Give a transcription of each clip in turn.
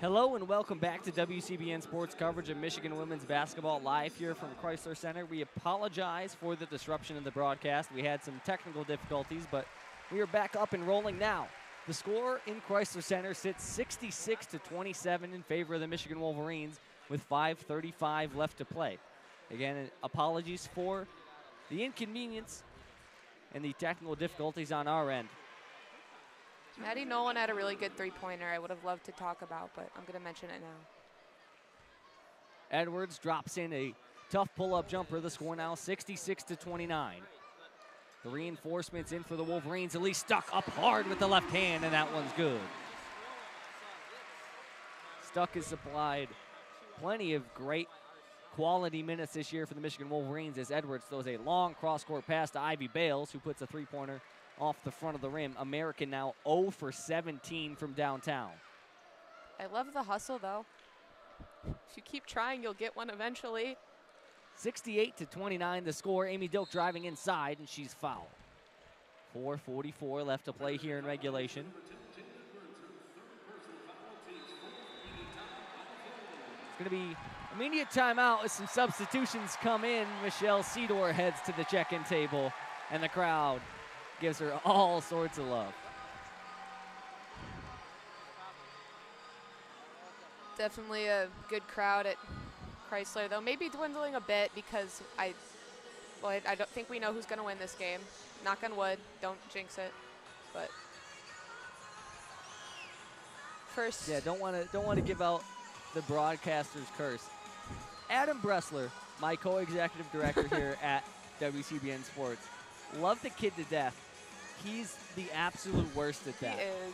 Hello and welcome back to WCBN Sports coverage of Michigan women's basketball live here from Chrysler Center. We apologize for the disruption in the broadcast. We had some technical difficulties, but we are back up and rolling now. The score in Chrysler Center sits 66-27 in favor of the Michigan Wolverines with 5:35 left to play. Again, apologies for the inconvenience and the technical difficulties on our end. Maddie Nolan had a really good three-pointer I would have loved to talk about, but I'm going to mention it now. Edwards drops in a tough pull-up jumper. The score now 66-29. The reinforcements in for the Wolverines. Elise Stuck up hard with the left hand, and that one's good. Stuck has supplied plenty of great quality minutes this year for the Michigan Wolverines as Edwards throws a long cross-court pass to Ivy Bales, who puts a three-pointer off the front of the rim. American now 0 for 17 from downtown. I love the hustle, though. If you keep trying, you'll get one eventually. 68-29 the score. Amy Dilk driving inside, and she's fouled. 4:44 left to play here in regulation. It's going to be immediate timeout as some substitutions come in. Michelle Sedor heads to the check-in table, and the crowd gives her all sorts of love. Definitely a good crowd at Chrysler, though. Maybe dwindling a bit because I don't think we know who's going to win this game. Knock on wood, don't jinx it. But first, yeah, don't want to give out the broadcaster's curse. Adam Bressler, my co-executive director here at WCBN Sports, love the kid to death. He's the absolute worst at that. He is.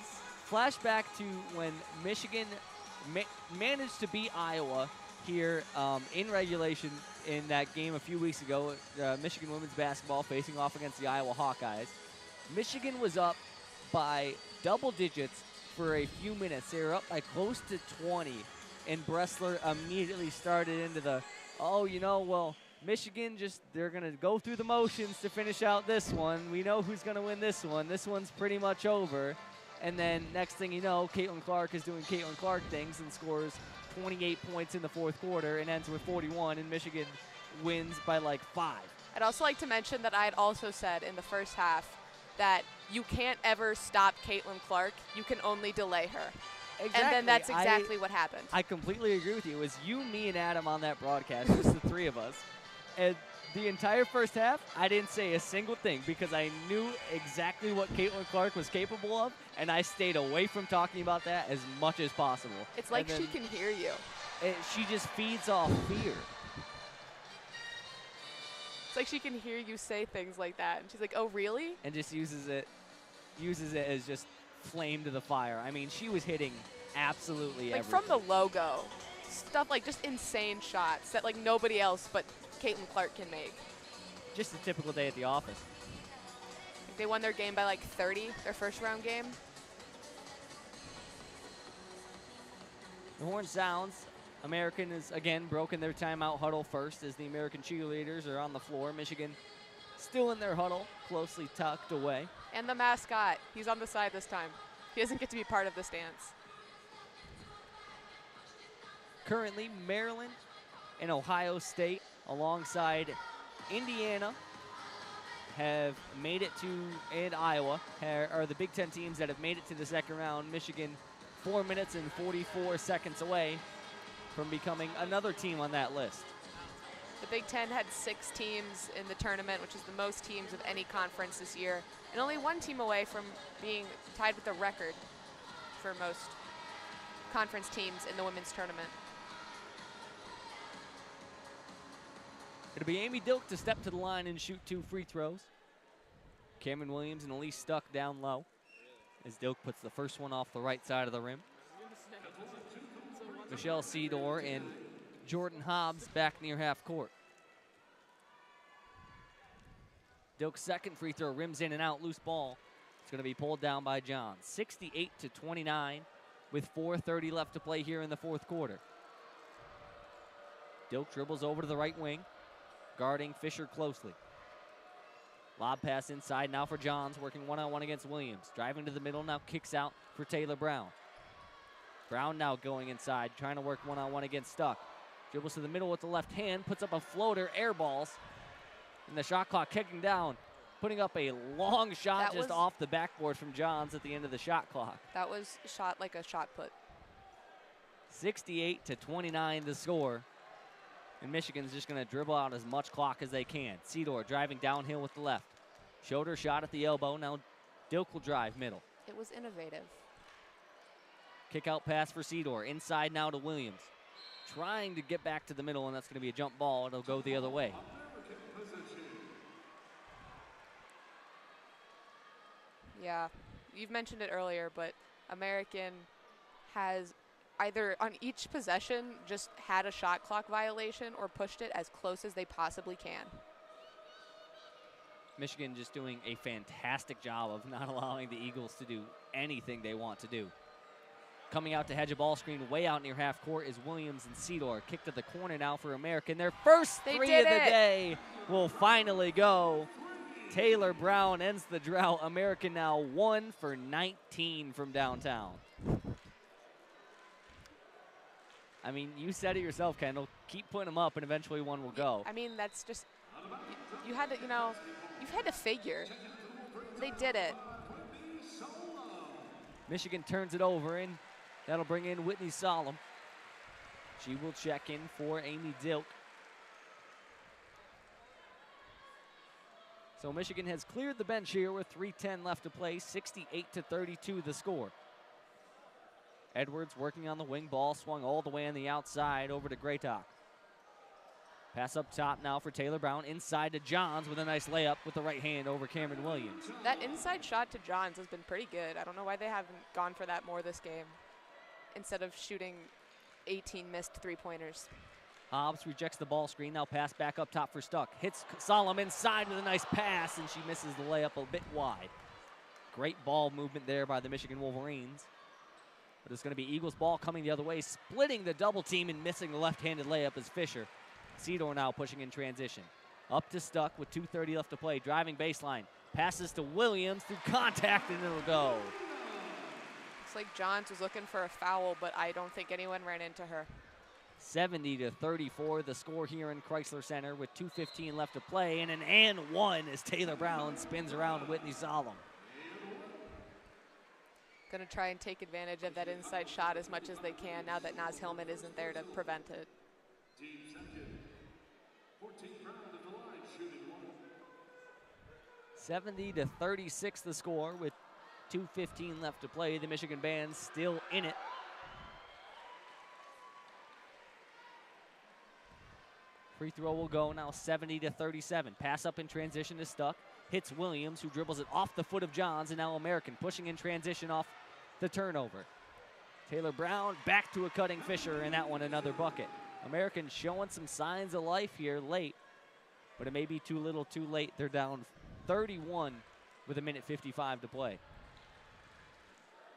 Flashback to when Michigan managed to beat Iowa here in regulation in that game a few weeks ago. Michigan women's basketball facing off against the Iowa Hawkeyes. Michigan was up by double digits for a few minutes. They were up by close to 20, and Bressler immediately started into the, Michigan they're going to go through the motions to finish out this one. We know who's going to win this one. This one's pretty much over. And then next thing you know, Caitlin Clark is doing Caitlin Clark things and scores 28 points in the fourth quarter and ends with 41, and Michigan wins by like 5. I'd also like to mention that I had also said in the first half that you can't ever stop Caitlin Clark. You can only delay her. Exactly. And then that's exactly what happened. I completely agree with you. It was you, me, and Adam on that broadcast, just the three of us. And the entire first half, I didn't say a single thing because I knew exactly what Caitlin Clark was capable of, and I stayed away from talking about that as much as possible. It's like she can hear you. She just feeds off fear. It's like she can hear you say things like that, and she's like, oh, really? And just uses it as just flame to the fire. I mean, she was hitting absolutely everything. From the logo, stuff like just insane shots that like nobody else but Caitlin Clark can make. Just a typical day at the office. They won their game by like 30, their first round game. The horn sounds. American has again broken their timeout huddle first as the American cheerleaders are on the floor. Michigan still in their huddle, closely tucked away. And the mascot, he's on the side this time. He doesn't get to be part of this dance. Currently, Maryland and Ohio State, alongside Indiana, have made it to, and Iowa, are the Big Ten teams that have made it to the second round. Michigan 4 minutes and 44 seconds away from becoming another team on that list. The Big Ten had 6 teams in the tournament, which is the most teams of any conference this year, and only 1 team away from being tied with the record for most conference teams in the women's tournament. It'll be Amy Dilk to step to the line and shoot 2 free throws. Cameron Williams and Elise Stuck down low as Dilk puts the first one off the right side of the rim. Michelle Sedor and Jordan Hobbs back near half court. Dilk's second free throw rims in and out, loose ball. It's going to be pulled down by John. 68-29 with 4:30 left to play here in the fourth quarter. Dilk dribbles over to the right wing, guarding Fisher closely. Lob pass inside now for Johns, working one-on-one against Williams. Driving to the middle, now kicks out for Taylor Brown. Brown now going inside, trying to work one-on-one against Stuck. Dribbles to the middle with the left hand, puts up a floater, air balls. And the shot clock kicking down, putting up a long shot just off the backboard from Johns at the end of the shot clock. That was shot like a shot put. 68-29 the score. And Michigan's just going to dribble out as much clock as they can. Sidor driving downhill with the left. Shoulder shot at the elbow. Now Dilk will drive middle. It was innovative. Kick out pass for Sidor. Inside now to Williams. Trying to get back to the middle, and that's going to be a jump ball. It'll go the other way. Yeah, you've mentioned it earlier, but American has either on each possession just had a shot clock violation or pushed it as close as they possibly can. Michigan just doing a fantastic job of not allowing the Eagles to do anything they want to do. Coming out to hedge a ball screen way out near half court is Williams and Sidor. Kick to the corner now for American. Their first three of the day will finally go. Taylor Brown ends the drought. American now 1 for 19 from downtown. I mean, you said it yourself, Kendall. Keep putting them up, and eventually one will go. I mean, that's just, you had to, you know, you've had to figure. They did it. Michigan turns it over, and that'll bring in Whitney Solemn. She will check in for Amy Dilk. So Michigan has cleared the bench here with 3:10 left to play, 68-32 the score. Edwards working on the wing, ball swung all the way on the outside over to Graytock. Pass up top now for Taylor Brown, inside to Johns with a nice layup with the right hand over Cameron Williams. That inside shot to Johns has been pretty good. I don't know why they haven't gone for that more this game instead of shooting 18 missed three-pointers. Hobbs rejects the ball screen, now pass back up top for Stuck. Hits Solemn inside with a nice pass, and she misses the layup a bit wide. Great ball movement there by the Michigan Wolverines. But it's going to be Eagles ball coming the other way, splitting the double team and missing the left-handed layup is Fisher. Sidor now pushing in transition. Up to Stuck with 2:30 left to play, driving baseline. Passes to Williams through contact, and it'll go. Looks like Johns was looking for a foul, but I don't think anyone ran into her. 70-34 the score here in Chrysler Center with 2:15 left to play, and an and one as Taylor Brown spins around Whitney Solemn. Going to try and take advantage of that inside shot as much as they can now that Naz Hillman isn't there to prevent it. 70-36 the score with 2:15 left to play. The Michigan band still in it. Free throw will go now 70-37. Pass up in transition to Stuck. Hits Williams, who dribbles it off the foot of Johns, and now American pushing in transition off the turnover. Taylor Brown back to a cutting Fisher, and that one another bucket. American showing some signs of life here late, but it may be too little too late. They're down 31 with 1:55 to play.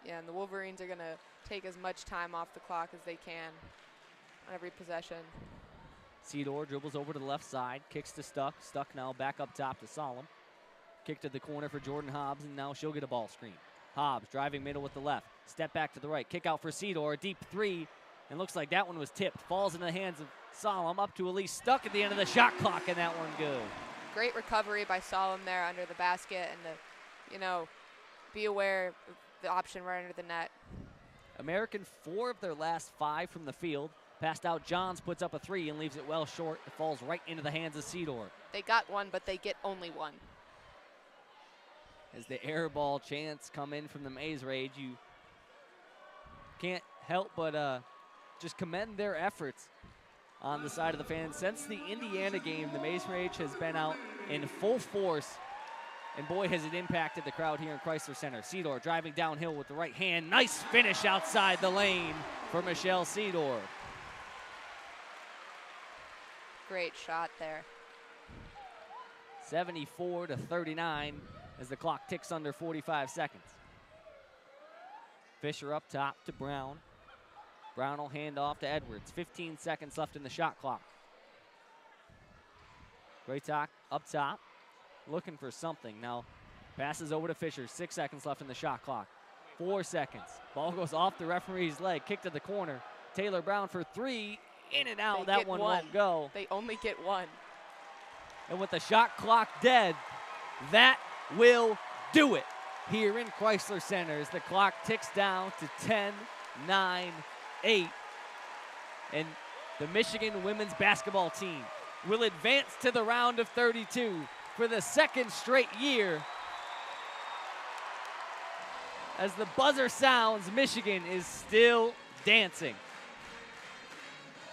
Yeah, and the Wolverines are going to take as much time off the clock as they can on every possession. Sidor dribbles over to the left side, kicks to Stuck. Stuck now back up top to Solemn. Kick to the corner for Jordan Hobbs, and now she'll get a ball screen. Hobbs driving middle with the left. Step back to the right. Kick out for Sidor. A deep three. And looks like that one was tipped. Falls into the hands of Solemn. Up to Elise. Stuck at the end of the shot clock, and that one good. Great recovery by Solemn there under the basket, and to, you know, be aware of the option right under the net. American 4 of their last 5 from the field. Passed out, Johns puts up a 3 and leaves it well short. It falls right into the hands of Sidor. They got one, but they get only one. As the air ball chants come in from the Maze Rage, you can't help but just commend their efforts on the side of the fans. Since the Indiana game, the Maze Rage has been out in full force, and boy, has it impacted the crowd here in Chrysler Center. Sidor driving downhill with the right hand. Nice finish outside the lane for Michelle Sidor. Great shot there. 74-39 as the clock ticks under 45 seconds. Fisher up top to Brown. Brown will hand off to Edwards. 15 seconds left in the shot clock. Graytock up top, looking for something. Now passes over to Fisher. 6 seconds left in the shot clock. 4 seconds. Ball goes off the referee's leg, kick to the corner. Taylor Brown for 3, in and out. That one won't go. They only get 1. And with the shot clock dead, that will do it here in Chrysler Center as the clock ticks down to 10, 9, 8. And the Michigan women's basketball team will advance to the round of 32 for the 2nd straight year. As the buzzer sounds, Michigan is still dancing.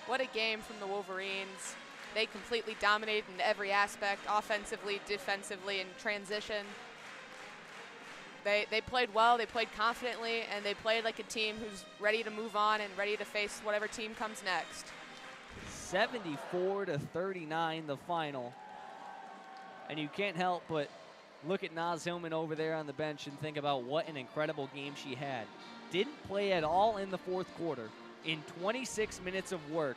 What a game from the Wolverines. They completely dominated in every aspect, offensively, defensively, and transition. They played well, they played confidently, and they played like a team who's ready to move on and ready to face whatever team comes next. 74-39 the final. And you can't help but look at Naz Hillman over there on the bench and think about what an incredible game she had. Didn't play at all in the 4th quarter. In 26 minutes of work,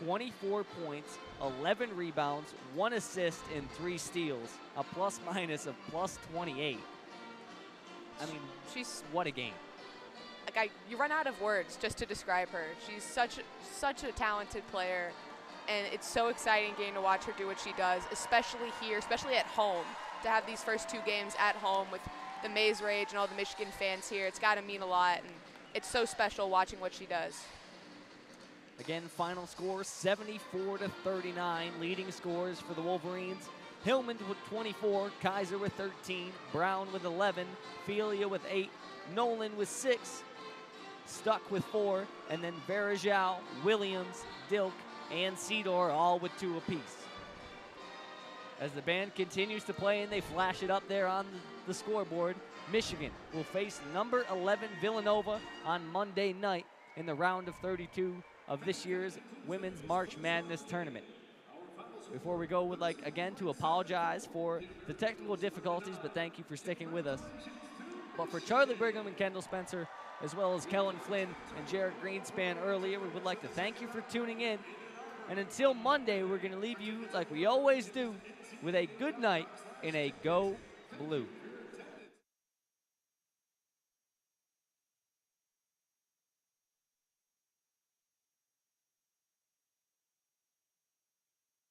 24 points, 11 rebounds, 1 assist, and 3 steals. A plus-minus of plus 28. I mean, what a game. Like you run out of words just to describe her. She's such a talented player, and it's so exciting getting to watch her do what she does, especially here, especially at home. To have these first 2 games at home with the Maze Rage and all the Michigan fans here, it's got to mean a lot, and it's so special watching what she does. Again, final score 74-39. Leading scores for the Wolverines: Hillman with 24, Kaiser with 13, Brown with 11, Felia with 8, Nolan with 6, Stuck with 4, and then Varejao, Williams, Dilk, and Cedar all with 2 apiece. As the band continues to play and they flash it up there on the scoreboard, Michigan will face number 11 Villanova on Monday night in the round of 32 of this year's Women's March Madness tournament. Before we go, would like again to apologize for the technical difficulties, but thank you for sticking with us. But for Charlie Brigham and Kendall Spencer, as well as Kellen Flynn and Jared Greenspan earlier, we would like to thank you for tuning in. And until Monday, we're going to leave you, like we always do, with a good night in a Go Blue.